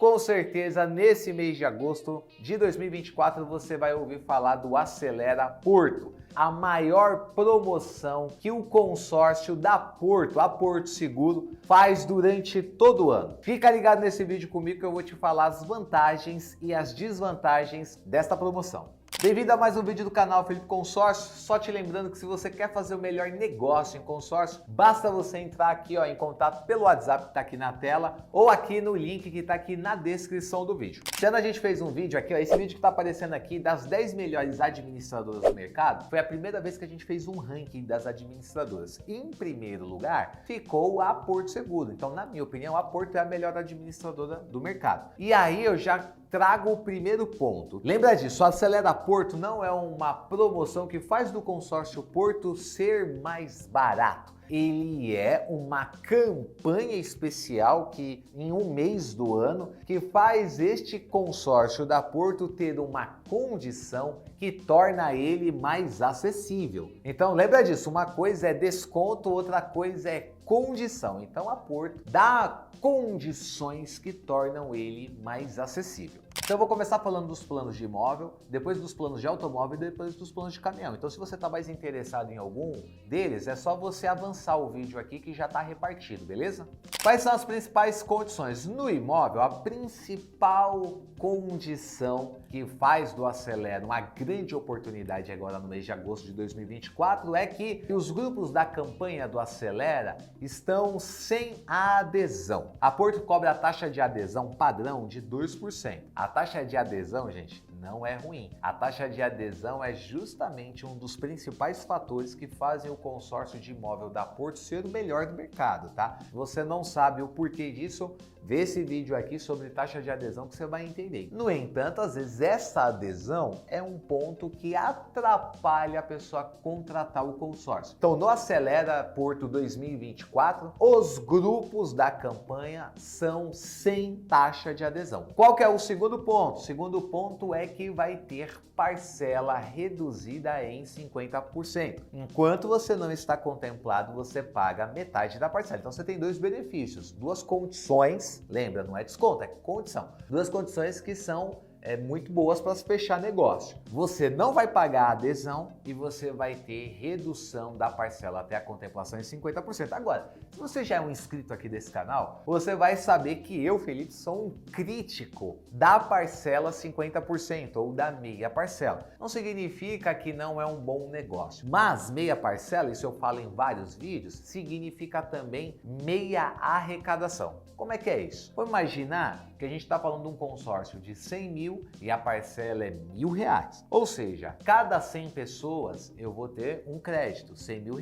Com certeza, nesse mês de agosto de 2024, você vai ouvir falar do Acelera Porto, a maior promoção que o consórcio da Porto, a Porto Seguro, faz durante todo o ano. Fica ligado nesse vídeo comigo que eu vou te falar as vantagens e as desvantagens desta promoção. Bem-vindo a mais um vídeo do canal Felipe Consórcio. Só te lembrando que se você quer fazer o melhor negócio em consórcio, basta você entrar aqui em contato pelo WhatsApp que está aqui na tela ou aqui no link que está aqui na descrição do vídeo. Esse ano a gente fez um vídeo aqui, esse vídeo que está aparecendo aqui das 10 melhores administradoras do mercado, foi a primeira vez que a gente fez um ranking das administradoras. E em primeiro lugar ficou a Porto Seguro. Então, na minha opinião, a Porto é a melhor administradora do mercado. E aí eu já trago o primeiro ponto. Lembra disso, a Acelera Porto não é uma promoção que faz do consórcio Porto ser mais barato. Ele é uma campanha especial que em um mês do ano que faz este consórcio da Porto ter uma condição que torna ele mais acessível. Então lembra disso, uma coisa é desconto, outra coisa é condição. Então a Porto dá condições que tornam ele mais acessível. Então eu vou começar falando dos planos de imóvel, depois dos planos de automóvel e depois dos planos de caminhão. Então se você está mais interessado em algum deles, é só você avançar o vídeo aqui que já está repartido, beleza? Quais são as principais condições? No imóvel, a principal condição que faz do Acelera uma grande oportunidade agora no mês de agosto de 2024 é que os grupos da campanha do Acelera estão sem adesão. A Porto cobra a taxa de adesão padrão de 2%. A taxa de adesão, gente, não é ruim. A taxa de adesão é justamente um dos principais fatores que fazem o consórcio de imóvel da Porto ser o melhor do mercado, tá? Se você não sabe o porquê disso, vê esse vídeo aqui sobre taxa de adesão que você vai entender. No entanto, às vezes essa adesão é um ponto que atrapalha a pessoa a contratar o consórcio. Então, no Acelera Porto 2024, os grupos da campanha são sem taxa de adesão. Qual que é o segundo ponto? O segundo ponto é que vai ter parcela reduzida em 50%. Enquanto você não está contemplado, você paga metade da parcela. Então você tem dois benefícios, duas condições, lembra, não é desconto, é condição. Duas condições que são muito boas para se fechar negócio. Você não vai pagar a adesão e você vai ter redução da parcela até a contemplação em 50%. Agora, se você já é um inscrito aqui desse canal, você vai saber que eu, Felipe, sou um crítico da parcela 50% ou da meia parcela. Não significa que não é um bom negócio, mas meia parcela, isso eu falo em vários vídeos, significa também meia arrecadação. Como é que é isso? Vamos imaginar que a gente está falando de um consórcio de 100 mil e a parcela é R$1.000. Ou seja, cada 100 pessoas eu vou ter um crédito, R$100 mil.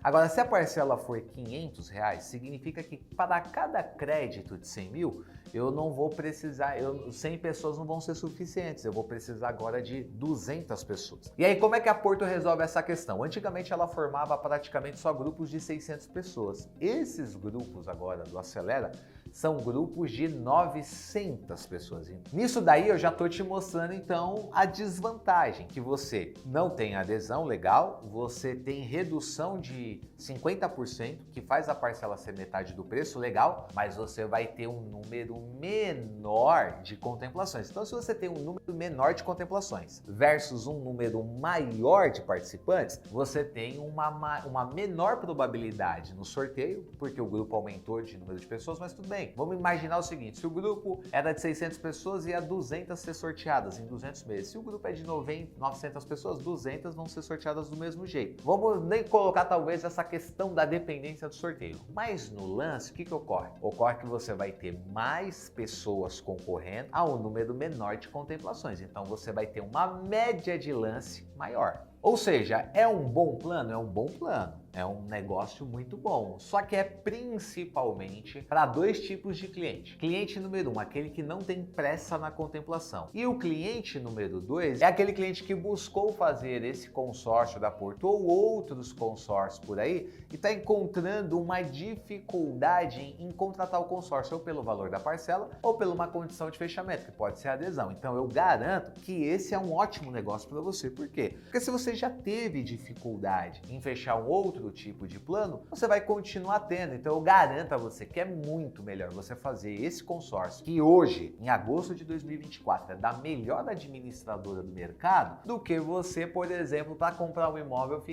Agora, se a parcela for R$500, significa que para cada crédito de 100 mil, eu não vou precisar, 100 pessoas não vão ser suficientes, eu vou precisar agora de 200 pessoas. E aí, como é que a Porto resolve essa questão? Antigamente ela formava praticamente só grupos de 600 pessoas. Esses grupos agora do Acelera são grupos de 900 pessoas. Nisso daí eu já estou te mostrando então a desvantagem, que você não tem adesão legal, você tem redução de 50%, que faz a parcela ser metade do preço, legal, mas você vai ter um número menor de contemplações. Então se você tem um número menor de contemplações versus um número maior de participantes, você tem uma menor probabilidade no sorteio, porque o grupo aumentou de número de pessoas, mas tudo bem. Vamos imaginar o seguinte, se o grupo era de 600 pessoas e 200 ser sorteadas em 200 meses. Se o grupo é de 900 pessoas, 200 vão ser sorteadas do mesmo jeito. Vamos nem colocar talvez essa questão da dependência do sorteio. Mas no lance, o que ocorre? Ocorre que você vai ter mais pessoas concorrendo a um número menor de contemplações. Então você vai ter uma média de lance maior. Ou seja, é um bom plano? É um bom plano. É um negócio muito bom, só que é principalmente para dois tipos de cliente. Cliente número 1, aquele que não tem pressa na contemplação. E o cliente número 2 é aquele cliente que buscou fazer esse consórcio da Porto ou outros consórcios por aí e está encontrando uma dificuldade em contratar o consórcio ou pelo valor da parcela ou por uma condição de fechamento, que pode ser adesão. Então eu garanto que esse é um ótimo negócio para você. Por quê? Porque se você já teve dificuldade em fechar um outro do tipo de plano, você vai continuar tendo. Então eu garanto a você que é muito melhor você fazer esse consórcio, que hoje, em agosto de 2024, é da melhor administradora do mercado, do que você, por exemplo, para comprar um imóvel,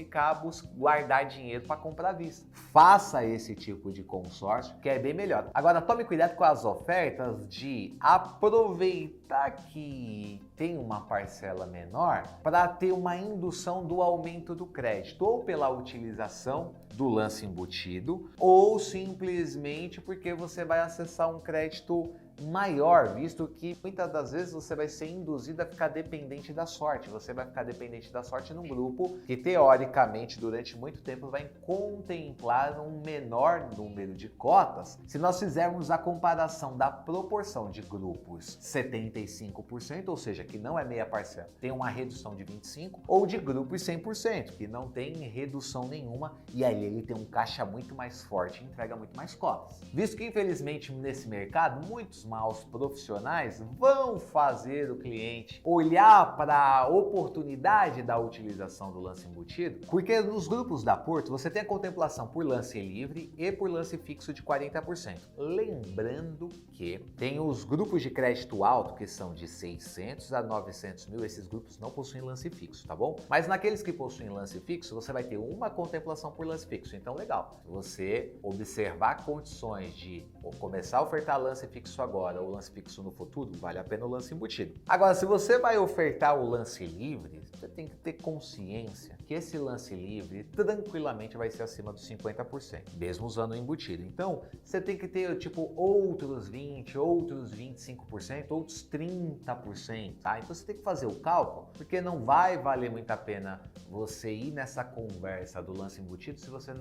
guardar dinheiro para comprar à vista. Faça esse tipo de consórcio, que é bem melhor. Agora, tome cuidado com as ofertas de aproveitar que tem uma parcela menor para ter uma indução do aumento do crédito, ou pela utilização do lance embutido, ou simplesmente porque você vai acessar um crédito maior, visto que muitas das vezes você vai ser induzido a ficar dependente da sorte. Você vai ficar dependente da sorte num grupo que, teoricamente, durante muito tempo vai contemplar um menor número de cotas. Se nós fizermos a comparação da proporção de grupos 75%, ou seja, que não é meia parcela, tem uma redução de 25%, ou de grupos 100%, que não tem redução nenhuma, e aí ele tem um caixa muito mais forte e entrega muito mais cotas. Visto que, infelizmente, nesse mercado, muitos maus profissionais vão fazer o cliente olhar para a oportunidade da utilização do lance embutido, porque nos grupos da Porto você tem a contemplação por lance livre e por lance fixo de 40%. Lembrando que tem os grupos de crédito alto, que são de 600 a 900 mil, esses grupos não possuem lance fixo, tá bom? Mas naqueles que possuem lance fixo, você vai ter uma contemplação por lance fixo, então legal. Você observar condições de começar a ofertar lance fixo agora ou lance fixo no futuro, vale a pena o lance embutido. Agora, se você vai ofertar o lance livre, você tem que ter consciência que esse lance livre tranquilamente vai ser acima dos 50%, mesmo usando o embutido. Então, você tem que ter tipo outros 20%, outros 25%, outros 30%, tá? Então você tem que fazer o cálculo, porque não vai valer muito a pena você ir nessa conversa do lance embutido se você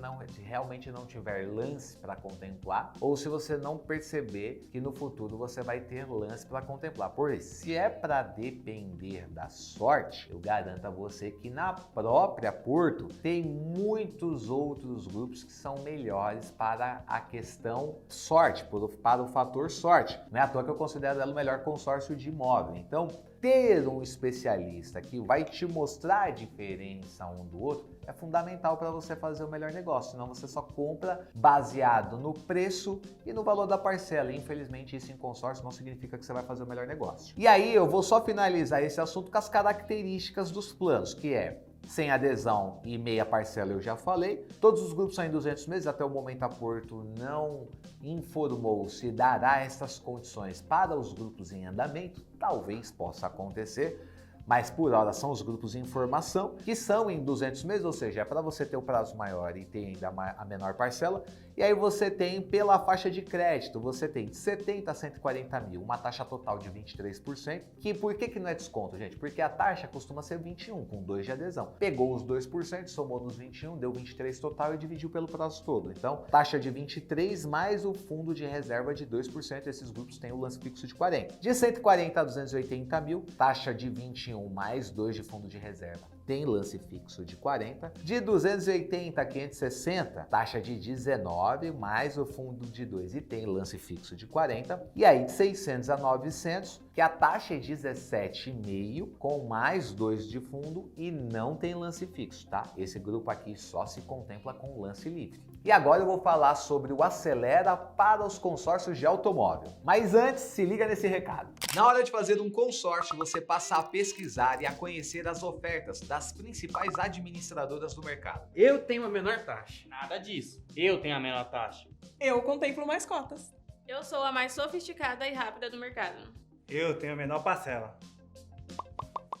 realmente não tiver lance para contemplar, ou se você não perceber que no futuro você vai ter lance para contemplar. Por isso, se é para depender da sorte, eu garanto a você que na própria Porto tem muitos outros grupos que são melhores para a questão sorte, para o fator sorte. Não é à toa que eu considero ela o melhor consórcio de imóvel. Então, ter um especialista que vai te mostrar a diferença um do outro é fundamental para você fazer o melhor negócio, senão você só compra baseado no preço e no valor da parcela. E, infelizmente, isso em consórcio não significa que você vai fazer o melhor negócio. E aí eu vou só finalizar esse assunto com as características dos planos, que é sem adesão e meia parcela, eu já falei. Todos os grupos são em 200 meses. Até o momento a Porto não informou se dará essas condições para os grupos em andamento. Talvez possa acontecer, mas por hora são os grupos em formação, que são em 200 meses, ou seja, é para você ter o prazo maior e ter ainda a menor parcela. E aí você tem pela faixa de crédito, você tem de 70 a 140 mil, uma taxa total de 23%, que por que não é desconto, gente? Porque a taxa costuma ser 21, com 2 de adesão. Pegou os 2%, somou nos 21, deu 23 total e dividiu pelo prazo todo. Então, taxa de 23 mais o fundo de reserva de 2%, esses grupos têm o lance fixo de 40. De 140 a 280 mil, taxa de 21 mais 2 de fundo de reserva, tem lance fixo de 40. De 280 a 560, taxa de 19 mais o fundo de 2 e tem lance fixo de 40. E aí de 600 a 900, que a taxa é 17,5 com mais 2 de fundo e não tem lance fixo, tá? Esse grupo aqui só se contempla com lance livre. E agora eu vou falar sobre o Acelera para os consórcios de automóvel. Mas antes, se liga nesse recado. Na hora de fazer um consórcio, você passa a pesquisar e a conhecer as ofertas das principais administradoras do mercado. Eu tenho a menor taxa. Nada disso. Eu tenho a menor taxa. Eu contemplo mais cotas. Eu sou a mais sofisticada e rápida do mercado. Eu tenho a menor parcela.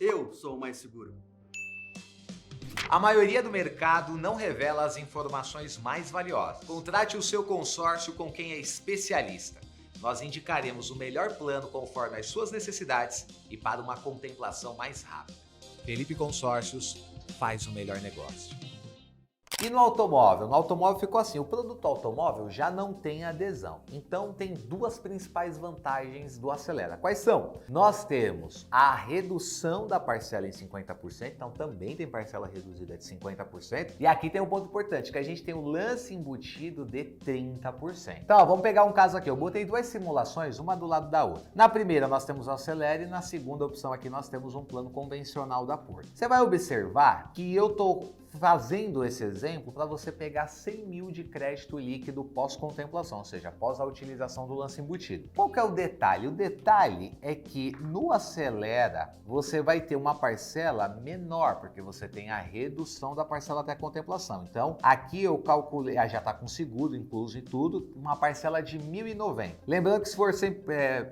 Eu sou o mais seguro. A maioria do mercado não revela as informações mais valiosas. Contrate o seu consórcio com quem é especialista. Nós indicaremos o melhor plano conforme as suas necessidades e para uma contemplação mais rápida. Felipe Consórcios faz o melhor negócio. E no automóvel? No automóvel ficou assim, o produto automóvel já não tem adesão. Então tem duas principais vantagens do Acelera. Quais são? Nós temos a redução da parcela em 50%, então também tem parcela reduzida de 50%. E aqui tem um ponto importante, que a gente tem o lance embutido de 30%. Então, ó, vamos pegar um caso aqui. Eu botei duas simulações, uma do lado da outra. Na primeira nós temos o Acelera e na segunda opção aqui nós temos um plano convencional da Porto. Você vai observar que eu estou fazendo esse exemplo exemplo, para você pegar 100 mil de crédito líquido pós-contemplação, ou seja, após a utilização do lance embutido. Qual que é o detalhe? O detalhe é que no Acelera você vai ter uma parcela menor, porque você tem a redução da parcela até a contemplação. Então, aqui eu calculei, já está com seguro incluso e tudo, uma parcela de R$ 1.090. Lembrando que se for sem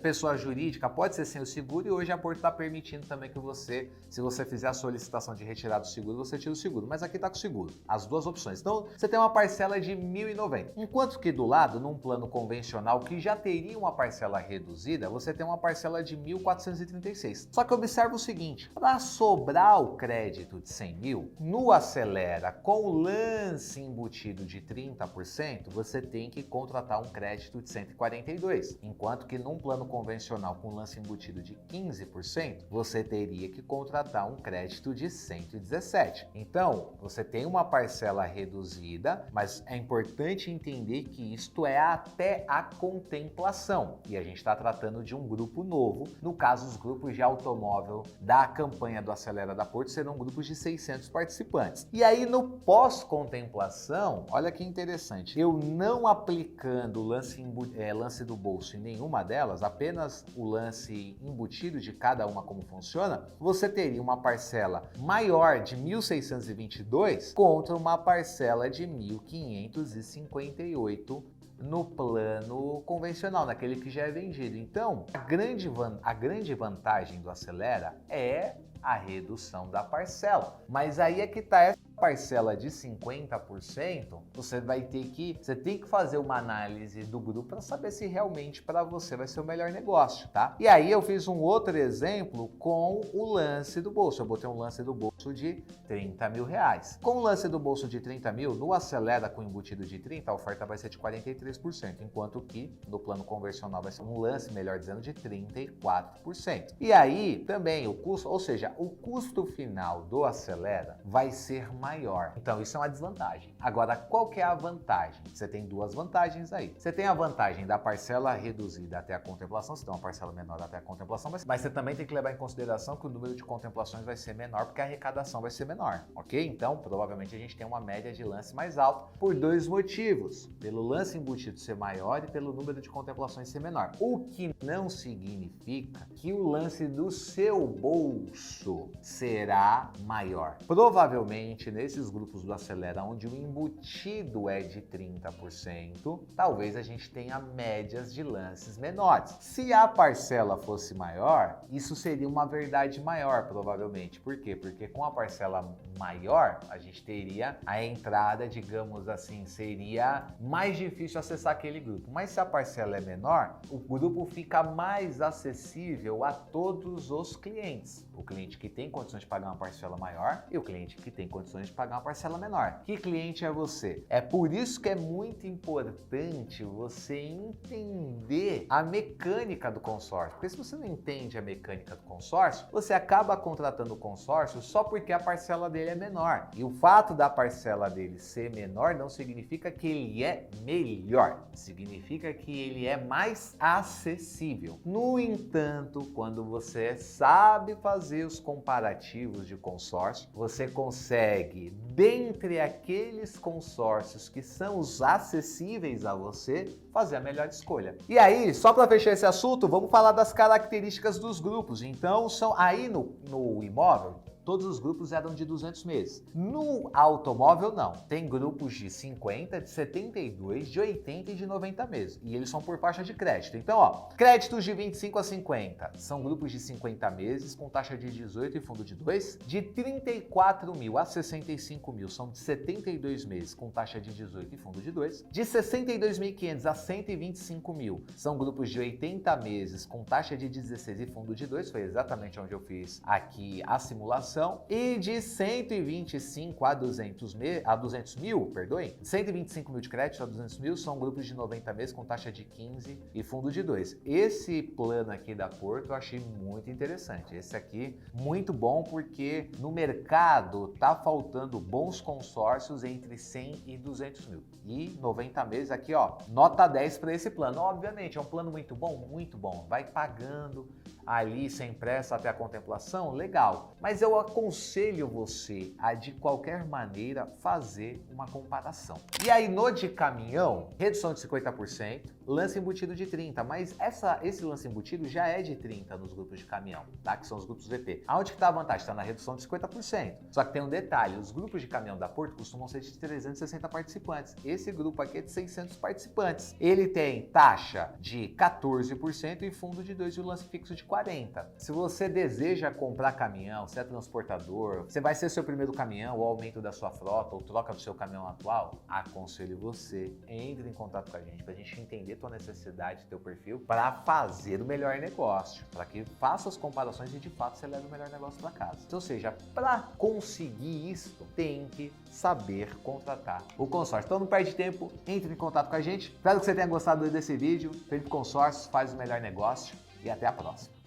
pessoa jurídica, pode ser sem o seguro, e hoje a Porto está permitindo também que você, se você fizer a solicitação de retirada do seguro, você tira o seguro, mas aqui está com seguro, as duas opções. Então, você tem uma parcela de R$ 1.090. Enquanto que do lado, num plano convencional que já teria uma parcela reduzida, você tem uma parcela de R$ 1.436. Só que observa o seguinte, para sobrar o crédito de 100 mil, no Acelera, com o lance embutido de 30%, você tem que contratar um crédito de 142. Enquanto que num plano convencional com lance embutido de 15%, você teria que contratar um crédito de 117. Então, você tem uma parcela reduzida, mas é importante entender que isto é até a contemplação. E a gente está tratando de um grupo novo. No caso, os grupos de automóvel da campanha do Acelera da Porto serão grupos de 600 participantes. E aí, no pós-contemplação, olha que interessante, eu não aplicando o lance do bolso em nenhuma delas, apenas o lance embutido de cada uma como funciona, você teria uma parcela maior de 1.622 contra uma parcela de 1.558 no plano convencional, naquele que já é vendido. Então, a grande vantagem do Acelera é a redução da parcela. Mas aí é que está essa parcela de 50%, você tem que fazer uma análise do grupo para saber se realmente para você vai ser o melhor negócio, tá? E aí eu fiz um outro exemplo com o lance do bolso. Eu botei um lance do bolso de R$30 mil. Com o lance do bolso de 30 mil, no Acelera com embutido de 30, a oferta vai ser de 43%, enquanto que no plano convencional vai ser um lance, melhor dizendo, de 34%. E aí também o custo, ou seja, o custo final do Acelera vai ser maior. Então isso é uma desvantagem. Agora, qual que é a vantagem? Você tem duas vantagens aí. Você tem a vantagem da parcela reduzida até a contemplação, você tem uma parcela menor até a contemplação, mas você também tem que levar em consideração que o número de contemplações vai ser menor, porque a arrecadação vai ser menor, ok? Então, provavelmente a gente tem uma média de lance mais alta por dois motivos. Pelo lance embutido ser maior e pelo número de contemplações ser menor. O que não significa que o lance do seu bolso será maior. Provavelmente, nesses grupos do Acelera, onde o embutido é de 30%, talvez a gente tenha médias de lances menores. Se a parcela fosse maior, isso seria uma verdade maior, provavelmente. Por quê? Porque com a parcela maior, a gente teria a entrada, digamos assim, seria mais difícil acessar aquele grupo. Mas se a parcela é menor, o grupo fica mais acessível a todos os clientes. O cliente que tem condições de pagar uma parcela maior e o cliente que tem condições de pagar uma parcela menor. Que cliente é você? É por isso que é muito importante você entender a mecânica do consórcio. Porque se você não entende a mecânica do consórcio, você acaba contratando o consórcio só porque a parcela dele é menor. E o fato da parcela dele ser menor não significa que ele é melhor. Significa que ele é mais acessível. No entanto, quando você sabe fazer os comparativos de consórcio, você consegue, dentre aqueles consórcios que são os acessíveis a você, fazer a melhor escolha. E aí, só para fechar esse assunto, vamos falar das características dos grupos. Então, são aí no imóvel, todos os grupos eram de 200 meses. No automóvel, não. Tem grupos de 50, de 72, de 80 e de 90 meses. E eles são por faixa de crédito. Então, ó, créditos de 25 a 50 são grupos de 50 meses com taxa de 18 e fundo de 2. De 34 mil a 65 mil são de 72 meses com taxa de 18 e fundo de 2. De 62.500 a 125 mil são grupos de 80 meses com taxa de 16 e fundo de 2. Foi exatamente onde eu fiz aqui a simulação. E de 125 a 200 mil, perdoem, 125 mil de crédito a 200 mil são grupos de 90 meses com taxa de 15 e fundo de 2. Esse plano aqui da Porto eu achei muito interessante. Esse aqui, muito bom, porque no mercado tá faltando bons consórcios entre 100 e 200 mil. E 90 meses aqui, ó, nota 10 para esse plano. Obviamente, é um plano muito bom, vai pagando ali sem pressa até a contemplação, legal. Mas eu aconselho você a de qualquer maneira fazer uma comparação. E aí no de caminhão, redução de 50%, lance embutido de 30%, mas esse lance embutido já é de 30% nos grupos de caminhão, tá? Que são os grupos VP. Aonde que está a vantagem? Está na redução de 50%. Só que tem um detalhe, os grupos de caminhão da Porto costumam ser de 360 participantes. Esse grupo aqui é de 600 participantes. Ele tem taxa de 14% e fundo de 2 e o lance fixo de 40%. Se você deseja comprar caminhão, você é transportador, você vai ser seu primeiro caminhão, ou aumento da sua frota, ou troca do seu caminhão atual, aconselho você, entre em contato com a gente para a gente entender tua necessidade, teu perfil, para fazer o melhor negócio, para que faça as comparações e de fato você leve o melhor negócio para casa. Ou seja, para conseguir isso, tem que saber contratar o consórcio. Então não perde tempo, entre em contato com a gente. Espero que você tenha gostado desse vídeo. Felipe Consórcios faz o melhor negócio e até a próxima.